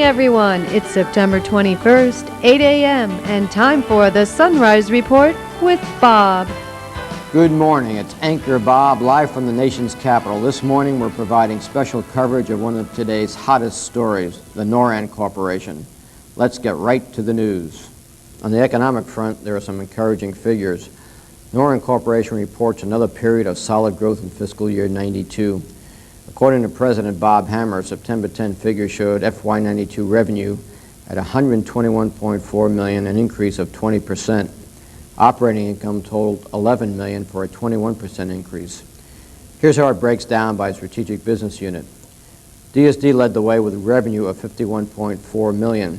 everyone. It's September 21st, 8 a.m., and time for the Sunrise Report with Bob. Good morning. It's Anchor Bob, live from the nation's capital. This morning, we're providing special coverage of one of today's hottest stories, the Norand Corporation. Let's get right to the news. On the economic front, there are some encouraging figures. Norand Corporation reports another period of solid growth in fiscal year 92. According to President Bob Hammer, September 10 figures showed FY92 revenue at $121.4 million, an increase of 20%. Operating income totaled $11 million for a 21% increase. Here's how it breaks down by strategic business unit. DSD led the way with revenue of $51.4 million.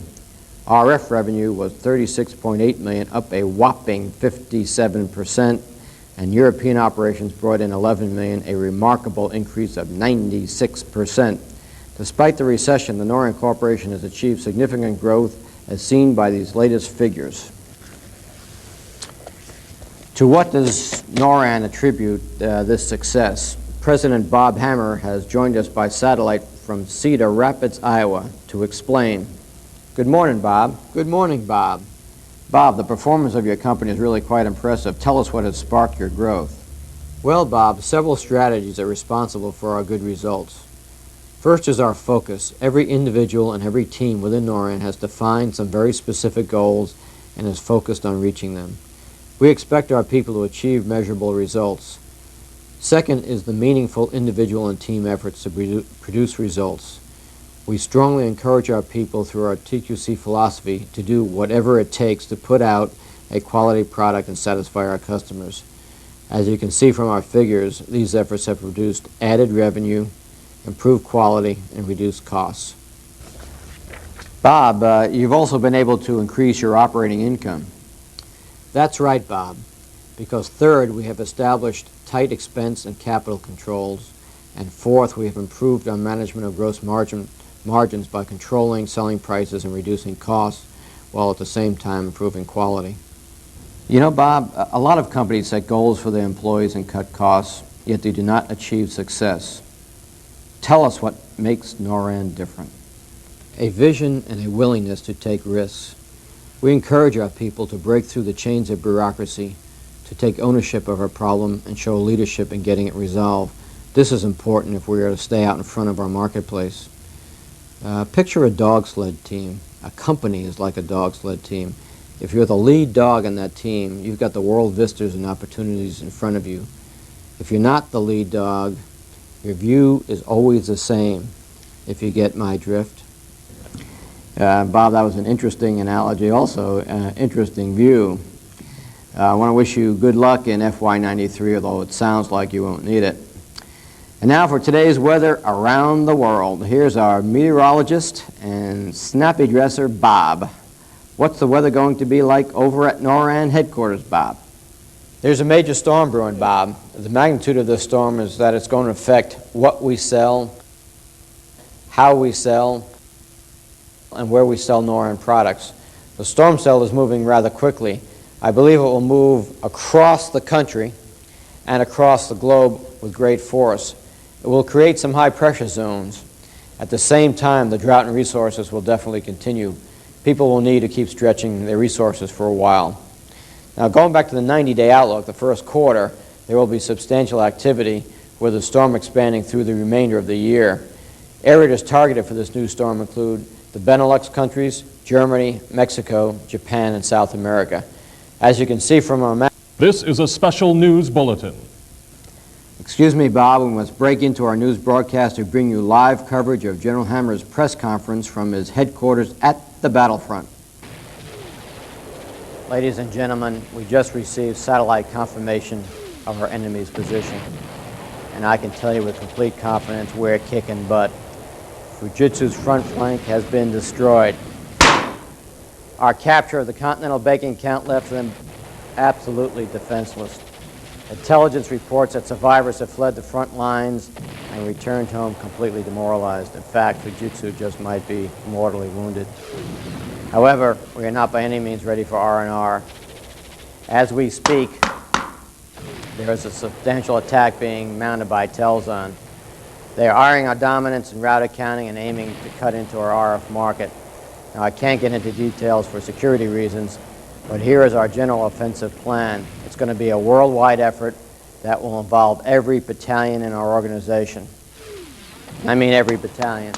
RF revenue was $36.8 million, up a whopping 57%. And European operations brought in $11 million, a remarkable increase of 96%. Despite the recession, the Norand Corporation has achieved significant growth as seen by these latest figures. To what does Norand attribute this success? President Bob Hammer has joined us by satellite from Cedar Rapids, Iowa, to explain. Good morning, Bob. Good morning, Bob. Bob, the performance of your company is really quite impressive. Tell us what has sparked your growth. Well, Bob, several strategies are responsible for our good results. First is our focus. Every individual and every team within Norand has defined some very specific goals and is focused on reaching them. We expect our people to achieve measurable results. Second is the meaningful individual and team efforts to produce results. We strongly encourage our people through our TQC philosophy to do whatever it takes to put out a quality product and satisfy our customers. As you can see from our figures, these efforts have produced added revenue, improved quality, and reduced costs. Bob, you've also been able to increase your operating income. That's right, Bob, because third, we have established tight expense and capital controls, and fourth, we have improved our management of gross margins by controlling selling prices and reducing costs, while at the same time improving quality. You know, Bob, a lot of companies set goals for their employees and cut costs, yet they do not achieve success. Tell us what makes Norand different. A vision and a willingness to take risks. We encourage our people to break through the chains of bureaucracy, to take ownership of our problem and show leadership in getting it resolved. This is important if we are to stay out in front of our marketplace. Picture a dog sled team. A company is like a dog sled team. If you're the lead dog on that team, you've got the world vistas and opportunities in front of you. If you're not the lead dog, your view is always the same, if you get my drift. Bob, that was an interesting analogy, also interesting view. I want to wish you good luck in FY93, although it sounds like you won't need it. And now for today's weather around the world. Here's our meteorologist and snappy dresser, Bob. What's the weather going to be like over at Norand headquarters, Bob? There's a major storm brewing, Bob. The magnitude of this storm is that it's going to affect what we sell, how we sell, and where we sell Norand products. The storm cell is moving rather quickly. I believe it will move across the country and across the globe with great force. It will create some high-pressure zones. At the same time, the drought and resources will definitely continue. People will need to keep stretching their resources for a while. Now, going back to the 90-day outlook, the first quarter, there will be substantial activity with the storm expanding through the remainder of the year. Areas targeted for this new storm include the Benelux countries, Germany, Mexico, Japan, and South America. As you can see from our map, this is a special news bulletin. Excuse me, Bob, we must break into our news broadcast to bring you live coverage of General Hammer's press conference from his headquarters at the battlefront. Ladies and gentlemen, we just received satellite confirmation of our enemy's position. And I can tell you with complete confidence we're kicking butt. Fujitsu's front flank has been destroyed. Our capture of the Continental Baking Count left them absolutely defenseless. Intelligence reports that survivors have fled the front lines and returned home completely demoralized. In fact, Fujitsu just might be mortally wounded. However, we are not by any means ready for R&R. As we speak, there is a substantial attack being mounted by Telzon. They are eyeing our dominance in route accounting and aiming to cut into our RF market. Now, I can't get into details for security reasons, but here is our general offensive plan. It's going to be a worldwide effort that will involve every battalion in our organization. I mean every battalion.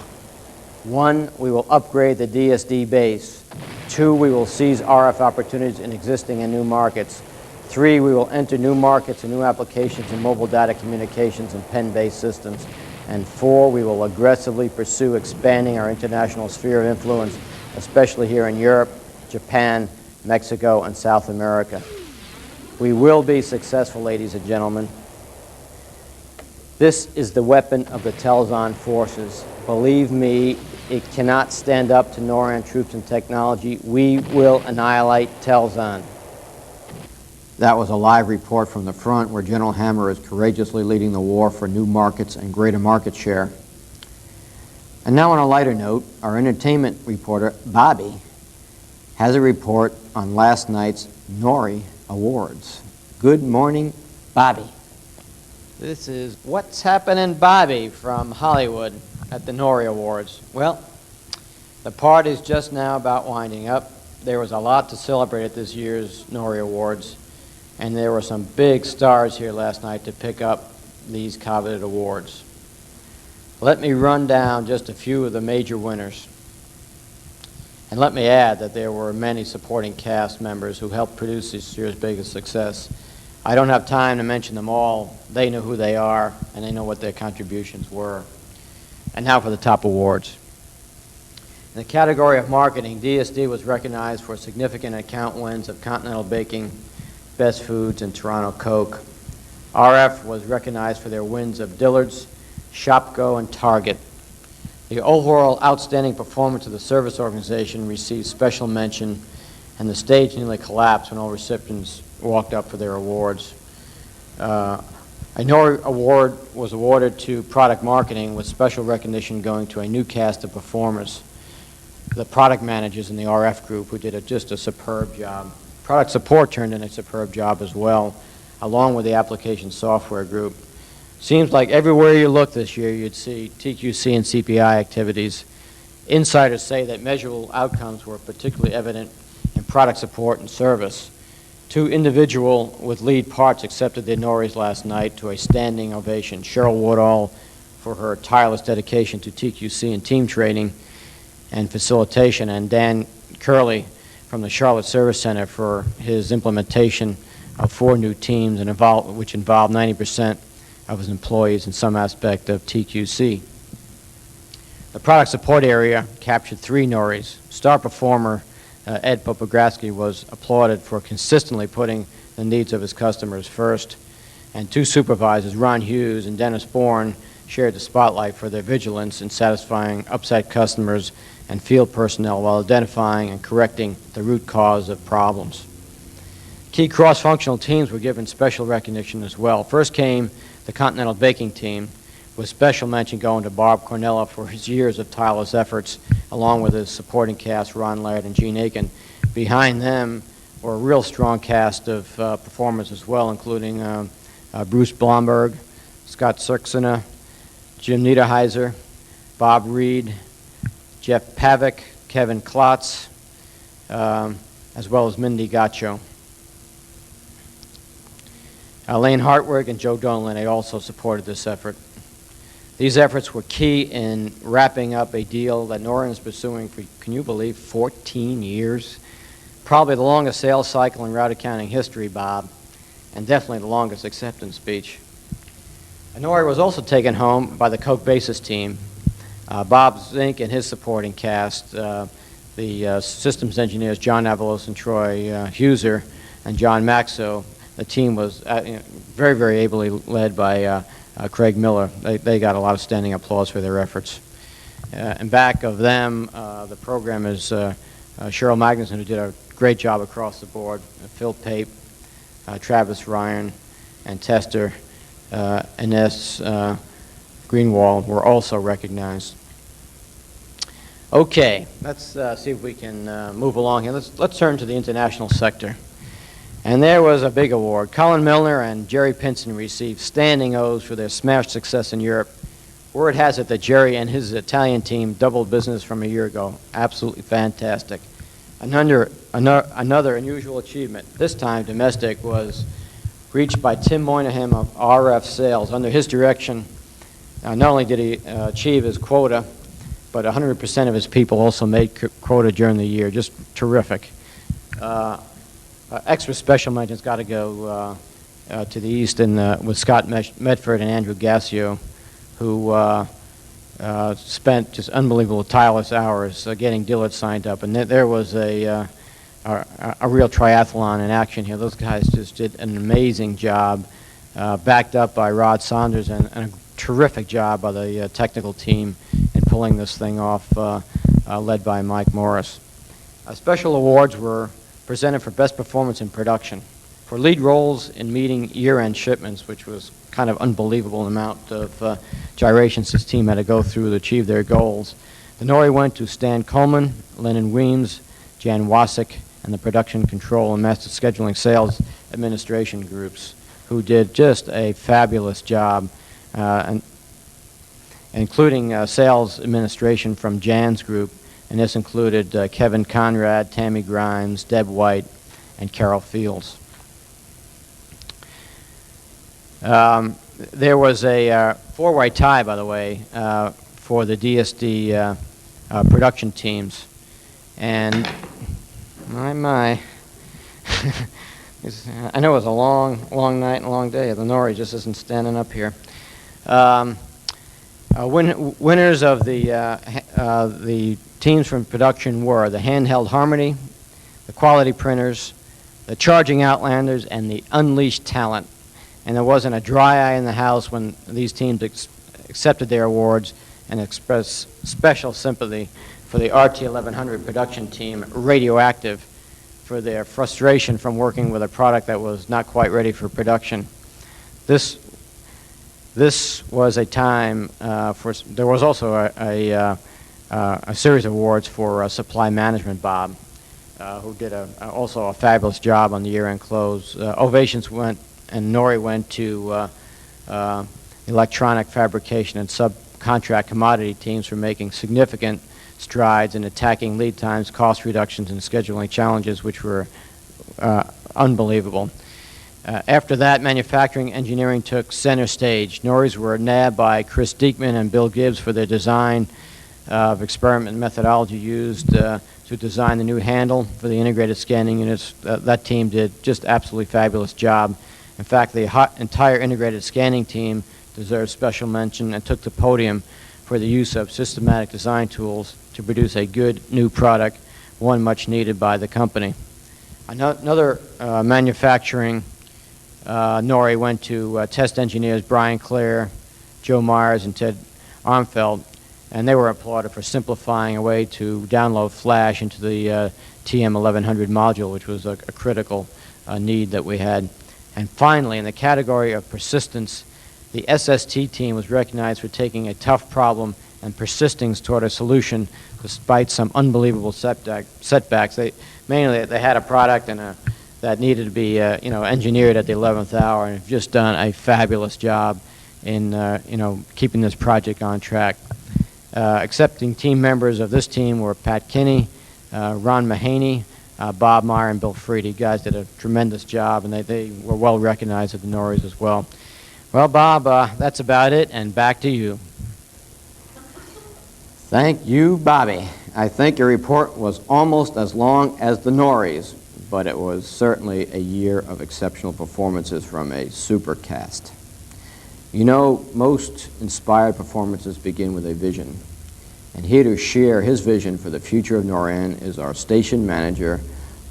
1, we will upgrade the DSD base. 2, we will seize RF opportunities in existing and new markets. 3, we will enter new markets and new applications in mobile data communications and pen-based systems. And 4, we will aggressively pursue expanding our international sphere of influence, especially here in Europe, Japan, Mexico, and South America. We will be successful, ladies and gentlemen. This is the weapon of the Telzon forces. Believe me, it cannot stand up to Norand troops and technology. We will annihilate Telzon. That was a live report from the front where General Hammer is courageously leading the war for new markets and greater market share. And now on a lighter note, our entertainment reporter, Bobby, has a report on last night's Nori Awards. Good morning, Bobby. This is What's Happening, Bobby, from Hollywood at the Nori Awards. Well, the party's just now about winding up. There was a lot to celebrate at this year's Nori Awards, and there were some big stars here last night to pick up these coveted awards. Let me run down just a few of the major winners. And let me add that there were many supporting cast members who helped produce this year's biggest success. I don't have time to mention them all. They know who they are, and they know what their contributions were. And now for the top awards. In the category of marketing, DSD was recognized for significant account wins of Continental Baking, Best Foods, and Toronto Coke. RF was recognized for their wins of Dillard's, Shopko, and Target. The overall outstanding performance of the service organization received special mention, and the stage nearly collapsed when all recipients walked up for their awards. A Nori Award was awarded to product marketing, with special recognition going to a new cast of performers, the product managers in the RF group, who did just a superb job. Product support turned in a superb job as well, along with the application software group. Seems like everywhere you look this year, you'd see TQC and CPI activities. Insiders say that measurable outcomes were particularly evident in product support and service. 2 individuals with lead parts accepted their Noris last night to a standing ovation. Cheryl Woodall for her tireless dedication to TQC and team training and facilitation, and Dan Curley from the Charlotte Service Center for his implementation of 4 new teams which involved 90% of his employees in some aspect of TQC. The product support area captured 3 Noris. Star performer Ed Popograski was applauded for consistently putting the needs of his customers first, and 2 supervisors, Ron Hughes and Dennis Bourne, shared the spotlight for their vigilance in satisfying upset customers and field personnel while identifying and correcting the root cause of problems. Key cross-functional teams were given special recognition as well. First came the Continental Baking team, with special mention going to Bob Cornella for his years of tireless efforts, along with his supporting cast, Ron Laird and Gene Aiken. Behind them were a real strong cast of performers as well, including Bruce Blomberg, Scott Cirksena, Jim Niederheiser, Bob Reed, Jeff Pavick, Kevin Klotz, as well as Mindy Gaccio. Lane Hartwig and Joe Dolan, they also supported this effort. These efforts were key in wrapping up a deal that Norand is pursuing for, can you believe, 14 years? Probably the longest sales cycle in route accounting history, Bob, and definitely the longest acceptance speech. Nori was also taken home by the Coke Basis team. Bob Zink and his supporting cast, the systems engineers John Avalos and Troy Huser and John Maxo. The team was very, very ably led by Craig Miller. They got a lot of standing applause for their efforts. And back of them, the program is Cheryl Magnuson, who did a great job across the board. Phil Pape, Travis Ryan, and Tester Ines Greenwald were also recognized. Okay, let's see if we can move along here. Let's turn to the international sector. And there was a big award. Colin Milner and Jerry Pinson received standing O's for their smash success in Europe Word has it that Jerry and his Italian team doubled business from a year ago. Absolutely fantastic. Another unusual achievement, this time domestic, was reached by Tim Moynihan of RF Sales. Under his direction, not only did he achieve his quota, but 100% of his people also made quota during the year. Just terrific. Extra special mention's got to go to the east with Scott Medford and Andrew Gassio, who spent just unbelievable tireless hours getting Dillard signed up. And there was a real triathlon in action here. Those guys just did an amazing job, backed up by Rod Saunders, and a terrific job by the technical team in pulling this thing off, led by Mike Morris. Special awards were presented for best performance in production. For lead roles in meeting year-end shipments, which was kind of unbelievable amount of gyrations this team had to go through to achieve their goals, the Nori went to Stan Coleman, Lennon Weems, Jan Wasik, and the production control and master scheduling sales administration groups, who did just a fabulous job, and including sales administration from Jan's group, and this included Kevin Conrad, Tammy Grimes, Deb White, and Carol Fields. There was a four-way tie, by the way, for the DSD production teams, and my. I know it was a long night and a long day. The Nori just isn't standing up here. Winners of the teams from production were the Handheld Harmony, the Quality Printers, the Charging Outlanders, and the Unleashed Talent. And there wasn't a dry eye in the house when these teams accepted their awards and expressed special sympathy for the RT 1100 production team, Radioactive, for their frustration from working with a product that was not quite ready for production. This was a time there was also a series of awards for supply management, Bob, who did also a fabulous job on the year-end close. Ovations went, and Nori went to electronic fabrication and subcontract commodity teams for making significant strides in attacking lead times, cost reductions, and scheduling challenges, which were unbelievable. After that, manufacturing engineering took center stage. Noris were nabbed by Chris Diekman and Bill Gibbs for their design of experiment methodology used to design the new handle for the integrated scanning units. That team did just absolutely fabulous job. In fact, the entire integrated scanning team deserves special mention and took the podium for the use of systematic design tools to produce a good new product, one much needed by the company. Another manufacturing Nori went to test engineers Brian Clare, Joe Myers, and Ted Armfeld, and they were applauded for simplifying a way to download flash into the TM1100 module, which was a critical need that we had. And finally, in the category of persistence, the SST team was recognized for taking a tough problem and persisting toward a solution despite some unbelievable setbacks. They had a product that needed to be engineered at the 11th hour, and have just done a fabulous job in keeping this project on track. Accepting team members of this team were Pat Kinney, Ron Mahaney, Bob Meyer, and Bill Freed. You guys did a tremendous job, and they were well recognized at the Noris as well. Well, Bob, that's about it, and back to you. Thank you, Bobby. I think your report was almost as long as the Noris, but it was certainly a year of exceptional performances from a supercast. You know, most inspired performances begin with a vision. And here to share his vision for the future of Norand is our station manager,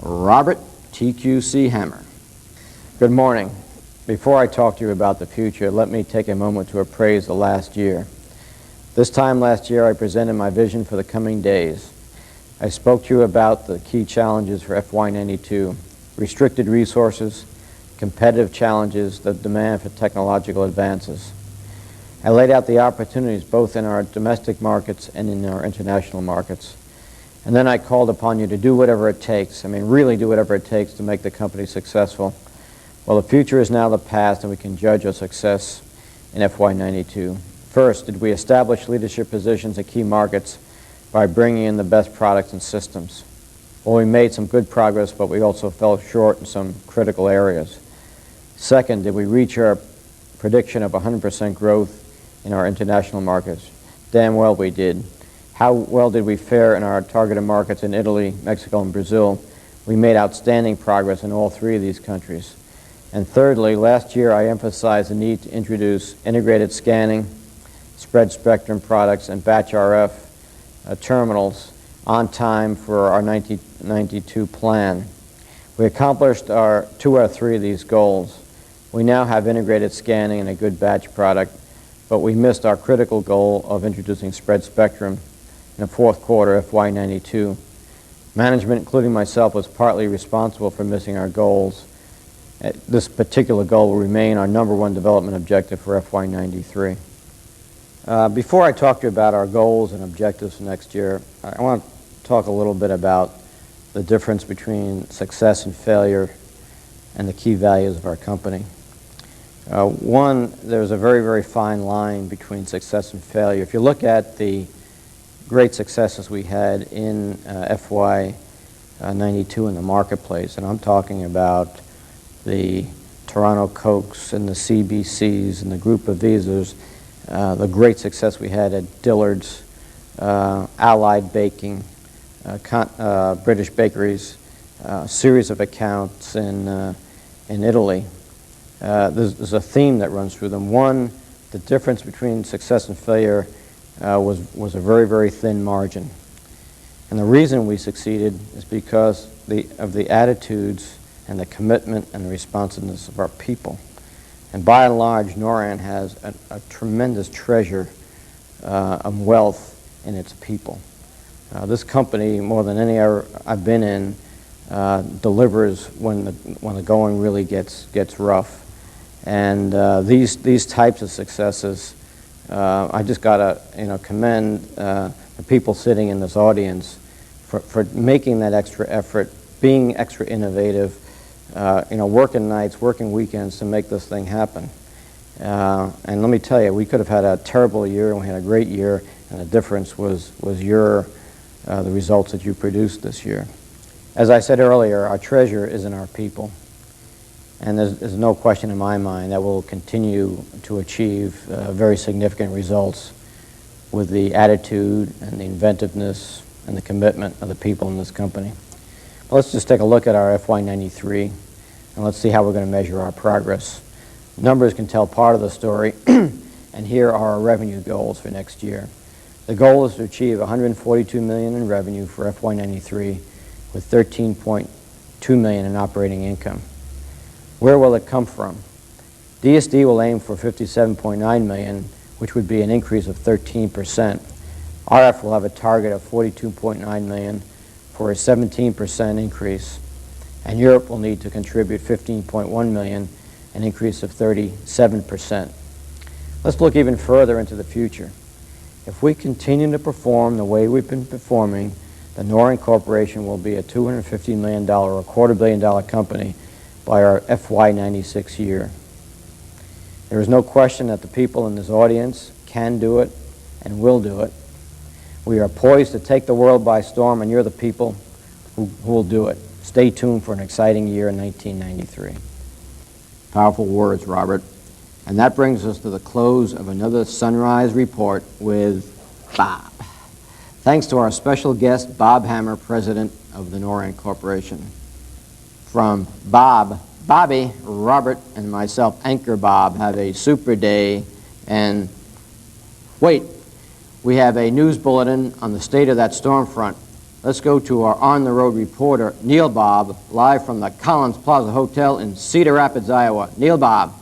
Robert TQC Hammer. Good morning. Before I talk to you about the future, let me take a moment to appraise the last year. This time last year, I presented my vision for the coming days. I spoke to you about the key challenges for FY92, restricted resources, competitive challenges, the demand for technological advances. I laid out the opportunities both in our domestic markets and in our international markets. And then I called upon you to do whatever it takes, really do whatever it takes to make the company successful. Well, the future is now the past, and we can judge our success in FY92. First, did we establish leadership positions in key markets by bringing in the best products and systems? Well, we made some good progress, but we also fell short in some critical areas. Second, did we reach our prediction of 100% growth in our international markets? Damn well we did. How well did we fare in our targeted markets in Italy, Mexico, and Brazil? We made outstanding progress in all three of these countries. And thirdly, last year I emphasized the need to introduce integrated scanning, spread spectrum products, and batch RF terminals on time for our 1992 plan. We accomplished two out of three of these goals. We now have integrated scanning and a good batch product, but we missed our critical goal of introducing spread spectrum in the fourth quarter FY92. Management, including myself, was partly responsible for missing our goals. This particular goal will remain our #1 development objective for FY93. Before I talk to you about our goals and objectives for next year, I want to talk a little bit about the difference between success and failure and the key values of our company. One, there's a very, very fine line between success and failure. If you look at the great successes we had in FY92 in the marketplace, and I'm talking about the Toronto Cokes and the CBCs and the group of visas, the great success we had at Dillard's, Allied Baking, British Bakeries, a series of accounts in Italy. There's a theme that runs through them. One, the difference between success and failure was a very, very thin margin. And the reason we succeeded is because of the attitudes and the commitment and the responsiveness of our people. And by and large, Norand has a tremendous treasure of wealth in its people. This company, more than any other I've been in, delivers when the going really gets rough. And these types of successes, I just got to commend the people sitting in this audience for making that extra effort, being extra innovative, working nights, working weekends to make this thing happen. And let me tell you, we could have had a terrible year and we had a great year, and the difference was the results that you produced this year. As I said earlier, our treasure is in our people. And there's no question in my mind that we'll continue to achieve very significant results with the attitude and the inventiveness and the commitment of the people in this company. Well, let's just take a look at our FY93, and let's see how we're going to measure our progress. Numbers can tell part of the story, and here are our revenue goals for next year. The goal is to achieve $142 million in revenue for FY93 with $13.2 million in operating income. Where will it come from? DSD will aim for $57.9 million, which would be an increase of 13%. RF will have a target of $42.9 million for a 17% increase, and Europe will need to contribute $15.1 million, an increase of 37%. Let's look even further into the future. If we continue to perform the way we've been performing, the Norand Corporation will be a $250 million or $250 million company by our FY96 year. There is no question that the people in this audience can do it and will do it. We are poised to take the world by storm, and you're the people who will do it. Stay tuned for an exciting year in 1993. Powerful words, Robert. And that brings us to the close of another Sunrise Report with Bob. Thanks to our special guest, Bob Hammer, President of the Norand Corporation. From Bob, Bobby, Robert, and myself, Anchor Bob, have a super day. And wait, we have a news bulletin on the state of that storm front. Let's go to our on-the-road reporter, Neil Bob, live from the Collins Plaza Hotel in Cedar Rapids, Iowa. Neil Bob.